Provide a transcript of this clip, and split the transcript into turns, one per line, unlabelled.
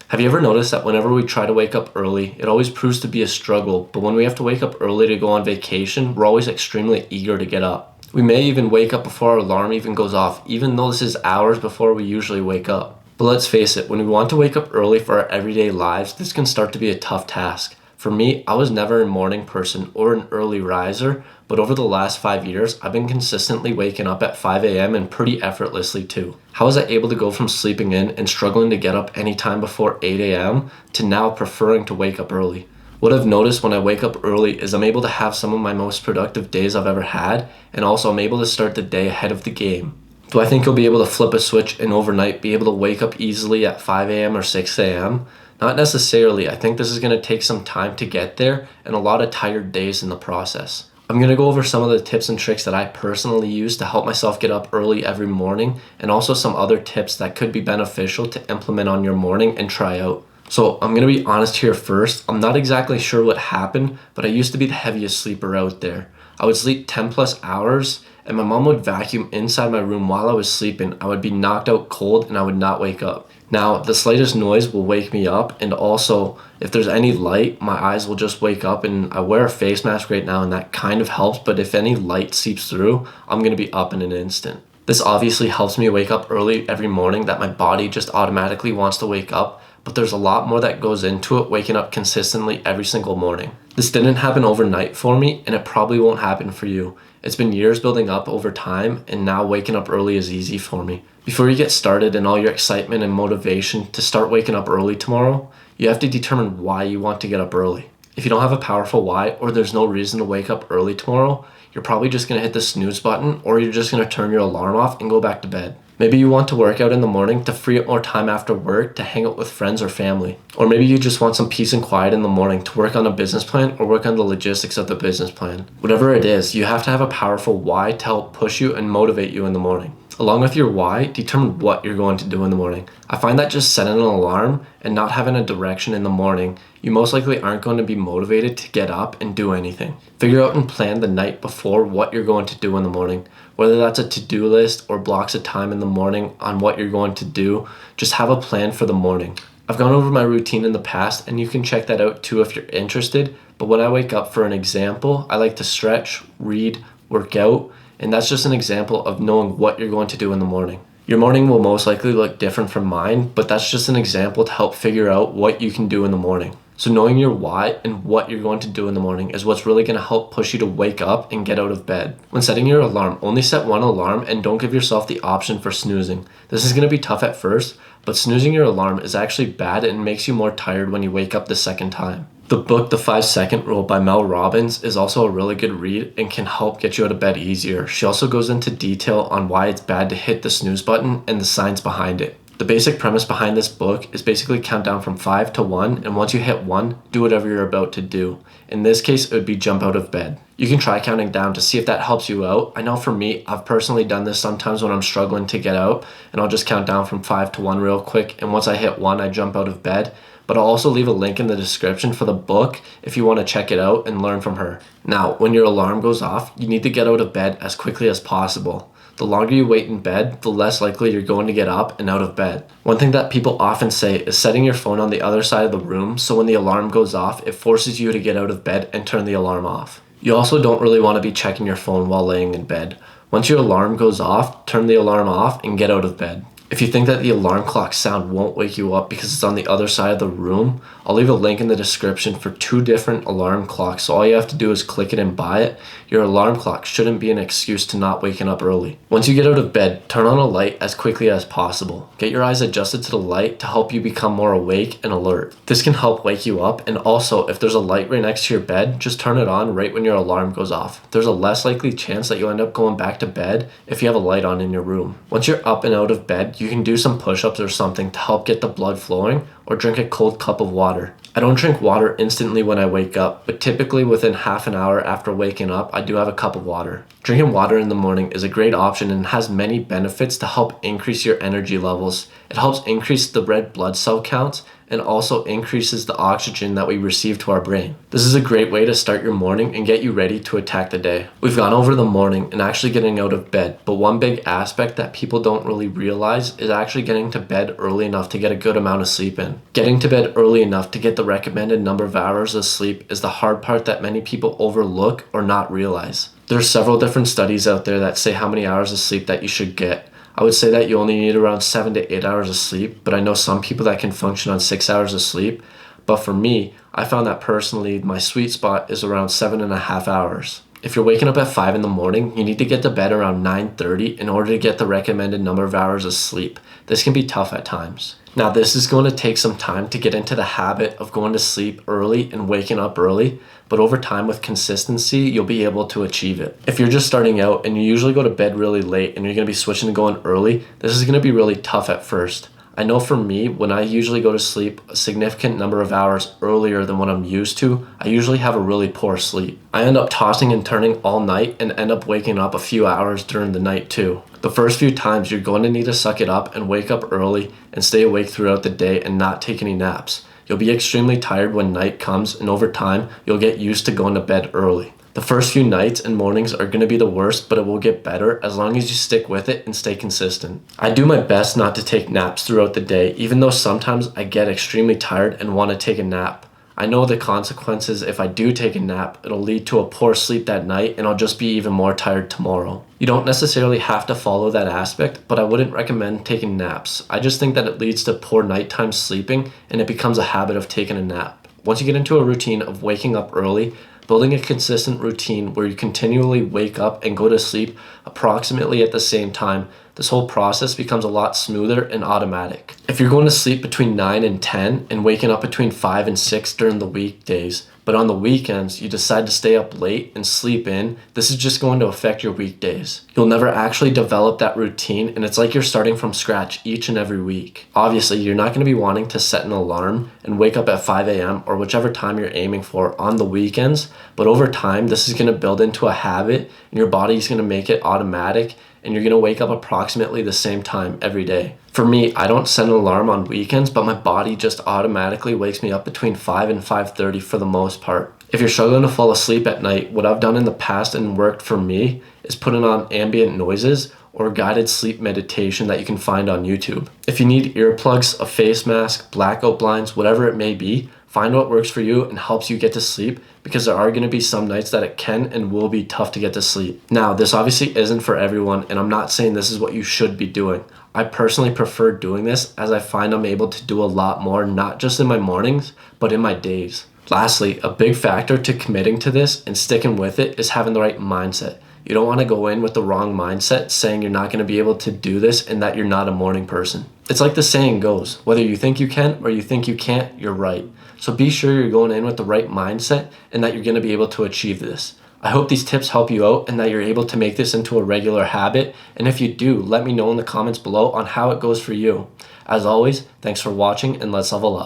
Have you ever noticed that whenever we try to wake up early, it always proves to be a struggle, but when we have to wake up early to go on vacation, we're always extremely eager to get up. We may even wake up before our alarm even goes off, even though this is hours before we usually wake up. But let's face it, when we want to wake up early for our everyday lives, this can start to be a tough task. For me, I was never a morning person or an early riser, but over the last 5 years, I've been consistently waking up at 5 a.m. and pretty effortlessly too. How was I able to go from sleeping in and struggling to get up anytime before 8 a.m. to now preferring to wake up early? What I've noticed when I wake up early is I'm able to have some of my most productive days I've ever had, and also I'm able to start the day ahead of the game. Do I think you'll be able to flip a switch and overnight be able to wake up easily at 5 a.m. or 6 a.m.? Not necessarily. I think this is going to take some time to get there and a lot of tired days in the process. I'm going to go over some of the tips and tricks that I personally use to help myself get up early every morning, and also some other tips that could be beneficial to implement on your morning and try out. So I'm going to be honest here first. I'm not exactly sure what happened, but I used to be the heaviest sleeper out there. I would sleep 10 plus hours, and my mom would vacuum inside my room while I was sleeping. I would be knocked out cold and I would not wake up. Now, the slightest noise will wake me up, and also if there's any light, my eyes will just wake up, and I wear a face mask right now and that kind of helps, but if any light seeps through, I'm going to be up in an instant. This obviously helps me wake up early every morning, that my body just automatically wants to wake up, but there's a lot more that goes into it waking up consistently every single morning. This didn't happen overnight for me, and it probably won't happen for you. It's been years building up over time, and now waking up early is easy for me. Before you get started and all your excitement and motivation to start waking up early tomorrow, you have to determine why you want to get up early. If you don't have a powerful why, or there's no reason to wake up early tomorrow, you're probably just going to hit the snooze button, or you're just going to turn your alarm off and go back to bed. Maybe you want to work out in the morning to free up more time after work to hang out with friends or family. Or maybe you just want some peace and quiet in the morning to work on a business plan or work on the logistics of the business plan. Whatever it is, you have to have a powerful why to help push you and motivate you in the morning. Along with your why, determine what you're going to do in the morning. I find that just setting an alarm and not having a direction in the morning, you most likely aren't going to be motivated to get up and do anything. Figure out and plan the night before what you're going to do in the morning. Whether that's a to-do list or blocks of time in the morning on what you're going to do, just have a plan for the morning. I've gone over my routine in the past, and you can check that out too if you're interested, but when I wake up, for an example, I like to stretch, read, work out, and that's just an example of knowing what you're going to do in the morning. Your morning will most likely look different from mine, but that's just an example to help figure out what you can do in the morning. So knowing your why and what you're going to do in the morning is what's really going to help push you to wake up and get out of bed. When setting your alarm, only set one alarm and don't give yourself the option for snoozing. This is going to be tough at first, but snoozing your alarm is actually bad and makes you more tired when you wake up the second time. The book, The 5-Second Rule by Mel Robbins, is also a really good read and can help get you out of bed easier. She also goes into detail on why it's bad to hit the snooze button and the science behind it. The basic premise behind this book is basically count down from 5 to 1, and once you hit 1, do whatever you're about to do. In this case, it would be jump out of bed. You can try counting down to see if that helps you out. I know for me, I've personally done this sometimes when I'm struggling to get out, and I'll just count down from 5 to 1 real quick, and once I hit 1, I jump out of bed. But I'll also leave a link in the description for the book if you want to check it out and learn from her. Now, when your alarm goes off, you need to get out of bed as quickly as possible. The longer you wait in bed, the less likely you're going to get up and out of bed. One thing that people often say is setting your phone on the other side of the room so when the alarm goes off, it forces you to get out of bed and turn the alarm off. You also don't really want to be checking your phone while laying in bed. Once your alarm goes off, turn the alarm off and get out of bed. If you think that the alarm clock sound won't wake you up because it's on the other side of the room, I'll leave a link in the description for 2 different alarm clocks, so all you have to do is click it and buy it. Your alarm clock shouldn't be an excuse to not waking up early. Once you get out of bed, turn on a light as quickly as possible. Get your eyes adjusted to the light to help you become more awake and alert. This can help wake you up, and also if there's a light right next to your bed, just turn it on right when your alarm goes off. There's a less likely chance that you'll end up going back to bed if you have a light on in your room. Once you're up and out of bed, you can do some push-ups or something to help get the blood flowing, or drink a cold cup of water. I don't drink water instantly when I wake up, but typically within half an hour after waking up, I do have a cup of water. Drinking water in the morning is a great option and has many benefits to help increase your energy levels. It helps increase the red blood cell counts and also increases the oxygen that we receive to our brain. This is a great way to start your morning and get you ready to attack the day. We've gone over the morning and actually getting out of bed, but one big aspect that people don't really realize is actually getting to bed early enough to get a good amount of sleep in. time. Getting to bed early enough to get the recommended number of hours of sleep is the hard part that many people overlook or not realize. There's several different studies out there that say how many hours of sleep that you should get. I would say that you only need around 7 to 8 hours of sleep, but I know some people that can function on 6 hours of sleep. But for me, I found that personally my sweet spot is around 7.5 hours. If you're waking up at 5 in the morning, you need to get to bed around 9:30 in order to get the recommended number of hours of sleep. This can be tough at times. Now, this is going to take some time to get into the habit of going to sleep early and waking up early, but over time with consistency, you'll be able to achieve it. If you're just starting out and you usually go to bed really late and you're going to be switching to going early, this is going to be really tough at first. I know for me, when I usually go to sleep a significant number of hours earlier than what I'm used to, I usually have a really poor sleep. I end up tossing and turning all night and end up waking up a few hours during the night too. The first few times you're going to need to suck it up and wake up early and stay awake throughout the day and not take any naps. You'll be extremely tired when night comes, and over time, you'll get used to going to bed early. The first few nights and mornings are going to be the worst, but it will get better as long as you stick with it and stay consistent. I do my best not to take naps throughout the day, even though sometimes I get extremely tired and want to take a nap. I know the consequences if I do take a nap. It'll lead to a poor sleep that night and I'll just be even more tired tomorrow. You don't necessarily have to follow that aspect, but I wouldn't recommend taking naps. I just think that it leads to poor nighttime sleeping and it becomes a habit of taking a nap. Once you get into a routine of waking up early, building a consistent routine where you continually wake up and go to sleep approximately at the same time, this whole process becomes a lot smoother and automatic. If you're going to sleep between 9 and 10 and waking up between 5 and 6 during the weekdays, but on the weekends you decide to stay up late and sleep in, this is just going to affect your weekdays. You'll never actually develop that routine, and it's like you're starting from scratch each and every week. Obviously, you're not going to be wanting to set an alarm and wake up at 5 a.m. or whichever time you're aiming for on the weekends, but over time this is going to build into a habit and your body's going to make it automatic, and you're going to wake up approximately the same time every day. For me, I don't set an alarm on weekends, but my body just automatically wakes me up between 5 and 5:30 for the most part. If you're struggling to fall asleep at night, what I've done in the past and worked for me is putting on ambient noises or guided sleep meditation that you can find on YouTube. If you need earplugs, a face mask, blackout blinds, whatever it may be, find what works for you and helps you get to sleep, because there are going to be some nights that it can and will be tough to get to sleep. Now, this obviously isn't for everyone, and I'm not saying this is what you should be doing. I personally prefer doing this as I find I'm able to do a lot more, not just in my mornings, but in my days. Lastly, a big factor to committing to this and sticking with it is having the right mindset. You don't want to go in with the wrong mindset saying you're not going to be able to do this and that you're not a morning person. It's like the saying goes, whether you think you can or you think you can't, you're right. So be sure you're going in with the right mindset and that you're going to be able to achieve this. I hope these tips help you out and that you're able to make this into a regular habit. And if you do, let me know in the comments below on how it goes for you. As always, thanks for watching, and let's level up.